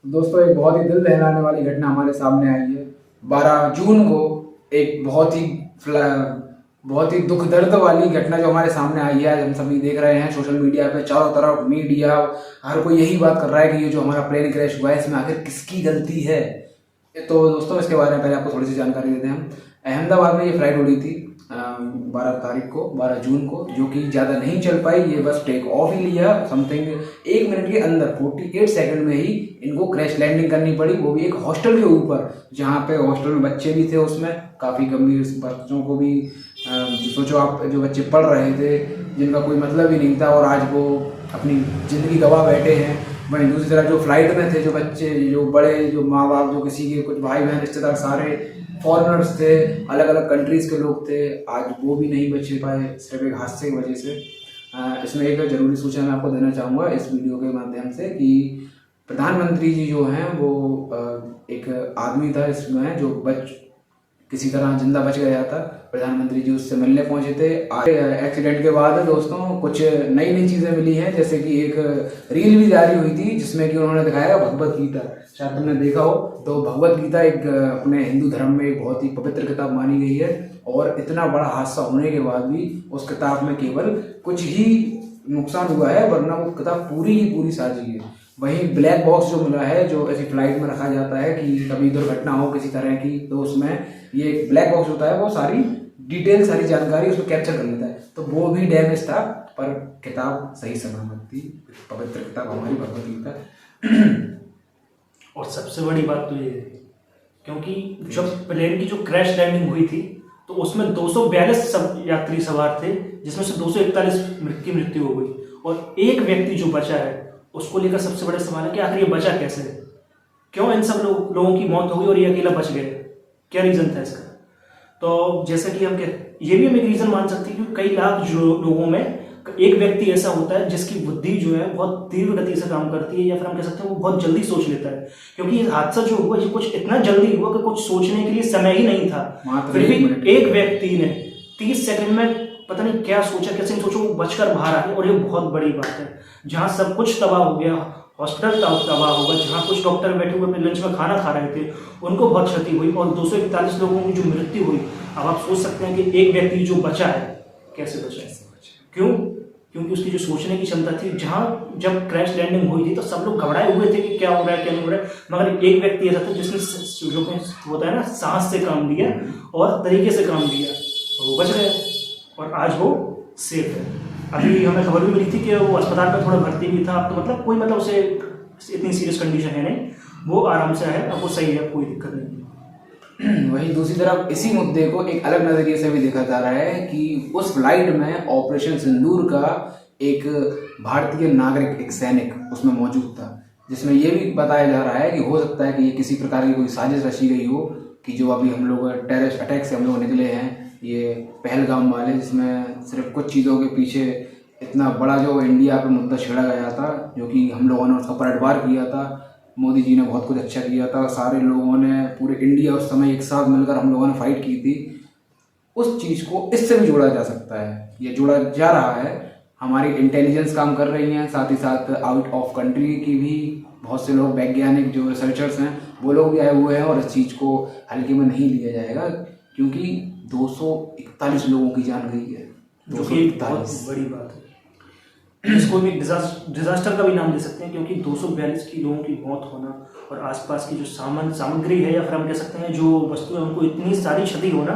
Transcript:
दोस्तों एक बहुत ही दिल दहलाने वाली घटना हमारे सामने आई है। 12 जून को एक बहुत ही दुख दर्द वाली घटना जो हमारे सामने आई है, आज हम सभी देख रहे हैं सोशल मीडिया पे, चारों तरफ मीडिया हर कोई यही बात कर रहा है कि ये जो हमारा प्लेन क्रैश हुआ है इसमें आखिर किसकी गलती है। तो दोस्तों इसके बारे में पहले आपको थोड़ी सी जानकारी देते हैं हम। अहमदाबाद में ये फ्लाइट उड़ी थी 12 जून को, जो कि ज़्यादा नहीं चल पाई। ये बस टेक ऑफ ही लिया, समथिंग 1 मिनट के अंदर 48 सेकंड में ही इनको क्रैश लैंडिंग करनी पड़ी, वो भी एक हॉस्टल के ऊपर, जहाँ पे हॉस्टल में बच्चे भी थे, उसमें काफ़ी गंभीर बच्चों को भी सोचो आप, जो बच्चे पढ़ रहे थे जिनका कोई मतलब ही नहीं था और आज वो अपनी ज़िंदगी गंवा बैठे हैं। वहीं दूसरी तरफ जो फ्लाइट में थे जो बच्चे, जो बड़े, जो माँ बाप, जो किसी के कुछ भाई बहन रिश्तेदार, सारे फॉरेनर्स थे, अलग अलग कंट्रीज़ के लोग थे, आज वो भी नहीं बच पाए सिर्फ एक हादसे की वजह से। इसमें एक ज़रूरी सूचना मैं आपको देना चाहूँगा इस वीडियो के माध्यम से कि प्रधानमंत्री जी जो हैं वो एक आदमी था इसमें जो किसी तरह जिंदा बच गया था। प्रधानमंत्री जी उससे मिलने पहुंचे थे। एक्सीडेंट के बाद दोस्तों कुछ नई नई चीज़ें मिली हैं, जैसे कि एक रील भी जारी हुई थी जिसमें कि उन्होंने दिखाया भगवत गीता, शायद तुमने देखा हो। तो भगवत गीता एक अपने हिंदू धर्म में एक बहुत ही पवित्र किताब मानी गई है, और इतना बड़ा हादसा होने के बाद भी उस किताब में केवल कुछ ही नुकसान हुआ है, वरना वो किताब पूरी ही पूरी साजी है। वहीं ब्लैक बॉक्स जो मिला है, जो ऐसी फ्लाइट में रखा जाता है कि कभी दुर्घटना हो किसी तरह की, तो उसमें ये ब्लैक बॉक्स होता है, वो सारी डिटेल, सारी जानकारी उसमें कैप्चर कर लेता है। तो वो भी डैमेज था, पर किताब सही सलामत थी, पवित्र किताब हमारी भगवत गीता। और सबसे बड़ी बात तो ये है, क्योंकि जब प्लेन की जो क्रैश लैंडिंग हुई थी तो उसमें 242 यात्री सवार थे, जिसमें से 241 की मृत्यु हो गई, और एक व्यक्ति जो बचा है उसको लेकर सबसे बड़ा सवाल है कि आखिर ये बचा कैसे, क्यों इन सब लोगों की मौत हो गई और ये अकेला बच गए, क्या रीज़न था इसका। तो जैसे कि ये भी हम एक रीज़न मान सकते हैं कि कई लाख लोगों में एक व्यक्ति ऐसा होता है जिसकी बुद्धि जो है बहुत तीव्र गति से काम करती है, या फिर हम कह सकते हैं वो बहुत जल्दी सोच लेता है। क्योंकि ये हादसा जो हुआ ये कुछ इतना जल्दी हुआ कि कुछ सोचने के लिए समय ही नहीं था। फिर भी एक व्यक्ति ने 30 सेकंड में पता नहीं क्या सोचा, कैसे नहीं सोचा, वो बचकर बाहर आ गया, और ये बहुत बड़ी बात है। जहाँ सब कुछ तबाह हो गया, हॉस्पिटल तबाह होगा, जहाँ कुछ डॉक्टर बैठे हुए अपने लंच में खाना खा रहे थे उनको बहुत क्षति हुई, और 241 लोगों की जो मृत्यु हुई। अब आप सोच सकते हैं कि एक व्यक्ति जो बचा है कैसे बचा है, क्यों? क्योंकि उसकी जो सोचने की क्षमता थी, जहाँ जब क्रैश लैंडिंग हुई थी तो सब लोग घबराए हुए थे कि क्या हो रहा है क्या नहीं हो रहा है, मगर एक व्यक्ति ऐसा था जिसने जो होता है ना, सांस से काम लिया और तरीके से काम लिया, तो वो बच गया और आज वो सेफ है। अभी हमें खबर भी मिली थी कि वो अस्पताल में थोड़ा भर्ती भी था, तो मतलब कोई उसे इतनी सीरियस कंडीशन है नहीं, वो आराम से है, अब वो सही है, कोई दिक्कत नहीं। वहीं दूसरी तरफ इसी मुद्दे को एक अलग नज़रिए से भी देखा जा रहा है कि उस फ्लाइट में ऑपरेशन सिंदूर का एक भारतीय नागरिक, एक सैनिक उसमें मौजूद था, जिसमें ये भी बताया जा रहा है कि हो सकता है कि ये किसी प्रकार की कोई साजिश रची गई हो, कि जो अभी हम लोग टेररिस्ट अटैक से हम लोग निकले हैं, ये पहलगाम वाले, जिसमें सिर्फ कुछ चीज़ों के पीछे इतना बड़ा जो इंडिया पे मुद्दा छेड़ा गया था, जो कि हम लोगों ने उसका पलटवार किया था। मोदी जी ने बहुत कुछ अच्छा किया था, सारे लोगों ने, पूरे इंडिया उस समय एक साथ मिलकर हम लोगों ने फाइट की थी। उस चीज़ को इससे भी जोड़ा जा सकता है, ये जोड़ा जा रहा है। हमारी इंटेलिजेंस काम कर रही हैं, साथ ही साथ आउट ऑफ कंट्री की भी बहुत से लोग, वैज्ञानिक जो रिसर्चर्स हैं, वो लोग भी आए हुए हैं, और इस चीज़ को हल्के में नहीं लिया जाएगा, क्योंकि 241 लोगों की जान गई है, जो कि बहुत बड़ी बात है। इसको भी डिजास्टर का भी नाम दे सकते हैं, क्योंकि 242 की लोगों की मौत होना और आसपास की जो सामग्री है, या फिर हम कह सकते हैं जो वस्तु है, उनको इतनी सारी क्षति होना